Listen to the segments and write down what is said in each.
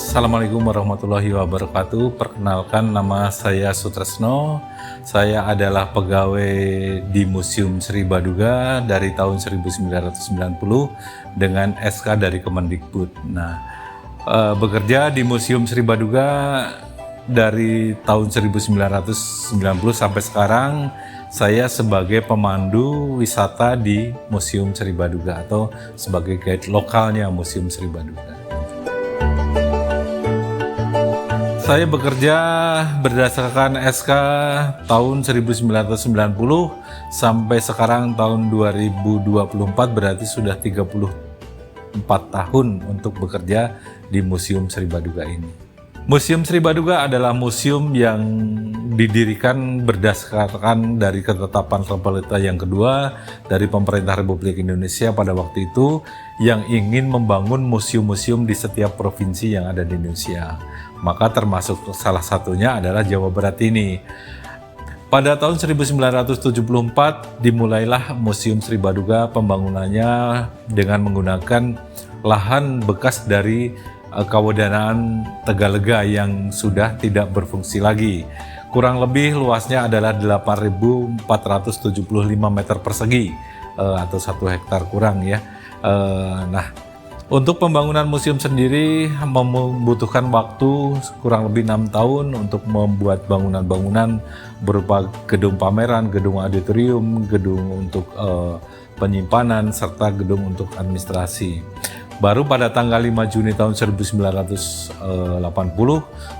Assalamualaikum warahmatullahi wabarakatuh. Perkenalkan, nama saya Sutresno. Saya adalah pegawai di Museum Sri Baduga dari tahun 1990 dengan SK dari Kemendikbud. Bekerja di Museum Sri Baduga dari tahun 1990 sampai sekarang. Saya sebagai pemandu wisata di Museum Sri Baduga atau sebagai guide lokalnya Museum Sri Baduga. Saya bekerja berdasarkan SK tahun 1990 sampai sekarang tahun 2024, berarti sudah 34 tahun untuk bekerja di Museum Sri Baduga ini. Museum Sri Baduga adalah museum yang didirikan berdasarkan dari ketetapan Repelita yang kedua dari Pemerintah Republik Indonesia pada waktu itu, yang ingin membangun museum-museum di setiap provinsi yang ada di Indonesia. Maka termasuk salah satunya adalah Jawa Barat ini. Pada tahun 1974 dimulailah Museum Sri Baduga pembangunannya dengan menggunakan lahan bekas dari Kawedanaan Tegalega yang sudah tidak berfungsi lagi. Kurang lebih luasnya adalah 8.475 meter persegi atau 1 hektar kurang ya. Untuk pembangunan museum sendiri membutuhkan waktu kurang lebih 6 tahun untuk membuat bangunan-bangunan berupa gedung pameran, gedung auditorium, gedung untuk penyimpanan, serta gedung untuk administrasi. Baru pada tanggal 5 Juni tahun 1980,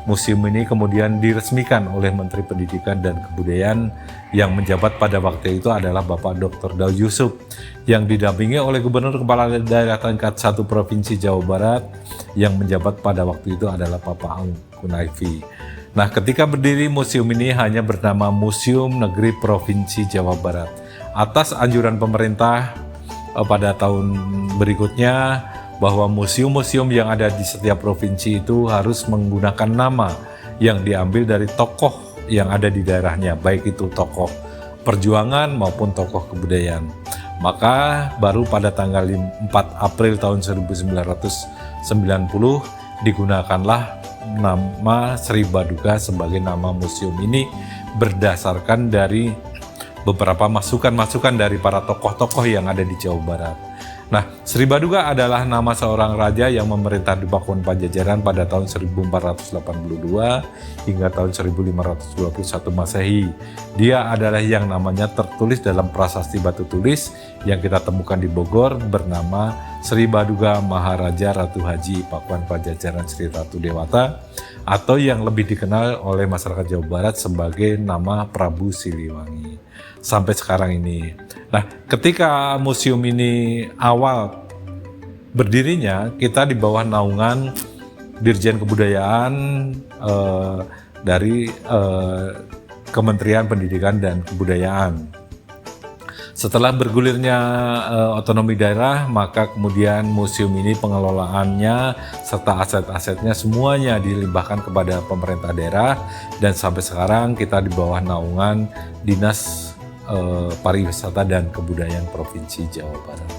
museum ini kemudian diresmikan oleh Menteri Pendidikan dan Kebudayaan yang menjabat pada waktu itu adalah Bapak Dr. Daud Yusuf, yang didampingi oleh Gubernur Kepala Daerah tingkat 1 Provinsi Jawa Barat yang menjabat pada waktu itu adalah Bapak Aung Kunaifi. Nah, ketika berdiri museum ini hanya bernama Museum Negeri Provinsi Jawa Barat. Atas anjuran pemerintah pada tahun berikutnya, bahwa museum-museum yang ada di setiap provinsi itu harus menggunakan nama yang diambil dari tokoh yang ada di daerahnya, baik itu tokoh perjuangan maupun tokoh kebudayaan. Maka baru pada tanggal 4 April tahun 1990 digunakanlah nama Sri Baduga sebagai nama museum ini berdasarkan dari beberapa masukan-masukan dari para tokoh-tokoh yang ada di Jawa Barat. Nah, Sri Baduga adalah nama seorang raja yang memerintah di Pakuan Pajajaran pada tahun 1482 hingga tahun 1521 Masehi. Dia adalah yang namanya tertulis dalam prasasti batu tulis yang kita temukan di Bogor bernama Sri Baduga Maharaja Ratu Haji Pakuan Pajajaran Sri Ratu Dewata, atau yang lebih dikenal oleh masyarakat Jawa Barat sebagai nama Prabu Siliwangi sampai sekarang ini. Nah, ketika museum ini awal berdirinya, kita di bawah naungan Dirjen Kebudayaan dari Kementerian Pendidikan dan Kebudayaan. Setelah bergulirnya otonomi daerah, maka kemudian museum ini pengelolaannya serta aset-asetnya semuanya dilimpahkan kepada pemerintah daerah, dan sampai sekarang kita di bawah naungan Dinas Pariwisata dan Kebudayaan Provinsi Jawa Barat.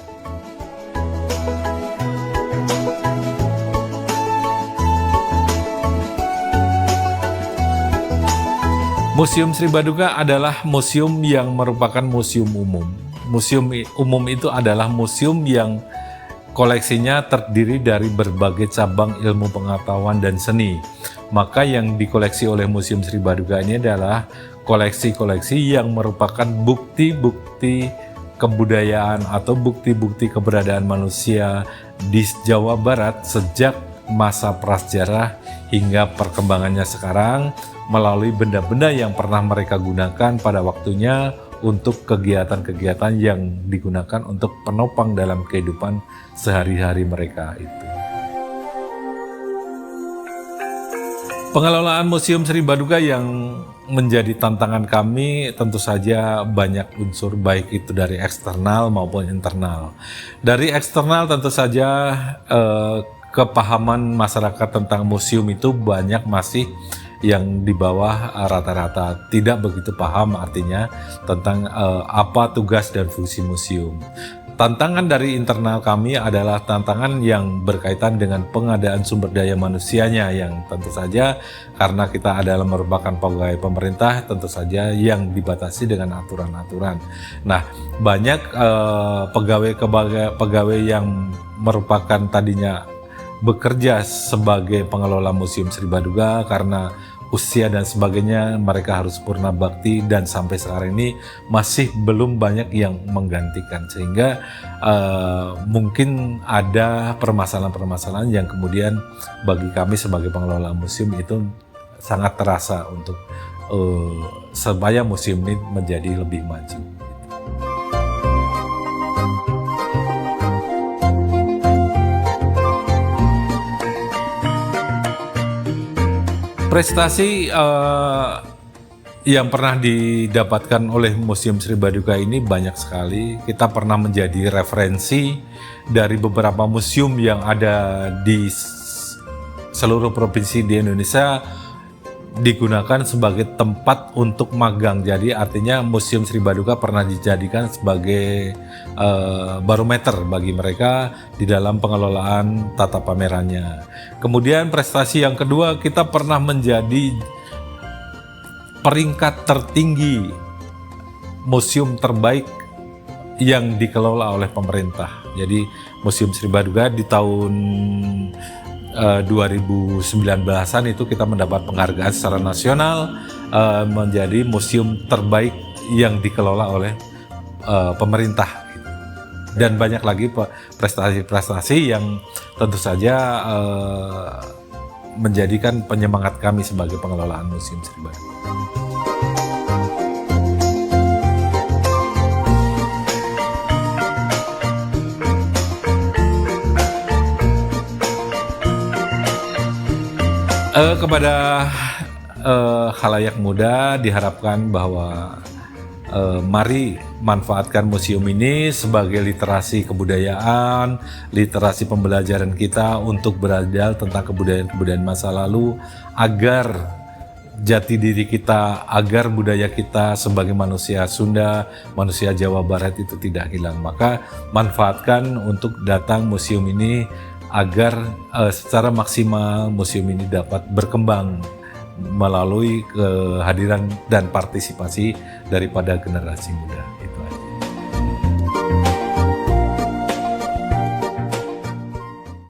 Museum Sri Baduga adalah museum yang merupakan museum umum. Museum umum itu adalah museum yang koleksinya terdiri dari berbagai cabang ilmu pengetahuan dan seni. Maka yang dikoleksi oleh Museum Sri Baduga ini adalah koleksi-koleksi yang merupakan bukti-bukti kebudayaan atau bukti-bukti keberadaan manusia di Jawa Barat sejak masa prasejarah hingga perkembangannya sekarang, melalui benda-benda yang pernah mereka gunakan pada waktunya untuk kegiatan-kegiatan yang digunakan untuk penopang dalam kehidupan sehari-hari mereka itu. Pengelolaan Museum Sri Baduga yang menjadi tantangan kami tentu saja banyak unsur, baik itu dari eksternal maupun internal. Dari eksternal tentu saja kepahaman masyarakat tentang museum itu banyak masih yang di bawah rata-rata, tidak begitu paham artinya tentang apa tugas dan fungsi museum. tantangan dari internal kami adalah tantangan yang berkaitan dengan pengadaan sumber daya manusianya, yang tentu saja karena kita adalah merupakan pegawai pemerintah, tentu saja yang dibatasi dengan aturan-aturan. Nah, banyak pegawai yang merupakan tadinya bekerja sebagai pengelola Museum Sri Baduga, karena usia dan sebagainya mereka harus purna bakti, dan sampai sekarang ini masih belum banyak yang menggantikan, sehingga mungkin ada permasalahan-permasalahan yang kemudian bagi kami sebagai pengelola museum itu sangat terasa untuk supaya museum ini menjadi lebih maju. Prestasi yang pernah didapatkan oleh Museum Sri Baduga ini banyak sekali. Kita pernah menjadi referensi dari beberapa museum yang ada di seluruh provinsi di Indonesia, digunakan sebagai tempat untuk magang. Jadi artinya Museum Sri Baduga pernah dijadikan sebagai barometer bagi mereka di dalam pengelolaan tata pamerannya. Kemudian prestasi yang kedua, kita pernah menjadi peringkat tertinggi museum terbaik yang dikelola oleh pemerintah. Jadi Museum Sri Baduga di tahun 2019-an itu kita mendapat penghargaan secara nasional menjadi museum terbaik yang dikelola oleh pemerintah. Dan banyak lagi prestasi-prestasi yang tentu saja menjadikan penyemangat kami sebagai pengelolaan Museum Sri Baduga. Kepada khalayak muda diharapkan bahwa mari manfaatkan museum ini sebagai literasi kebudayaan, literasi pembelajaran kita untuk belajar tentang kebudayaan-kebudayaan masa lalu, agar jati diri kita, agar budaya kita sebagai manusia Sunda, manusia Jawa Barat itu tidak hilang. Maka manfaatkan untuk datang museum ini agar secara maksimal museum ini dapat berkembang melalui kehadiran dan partisipasi daripada generasi muda.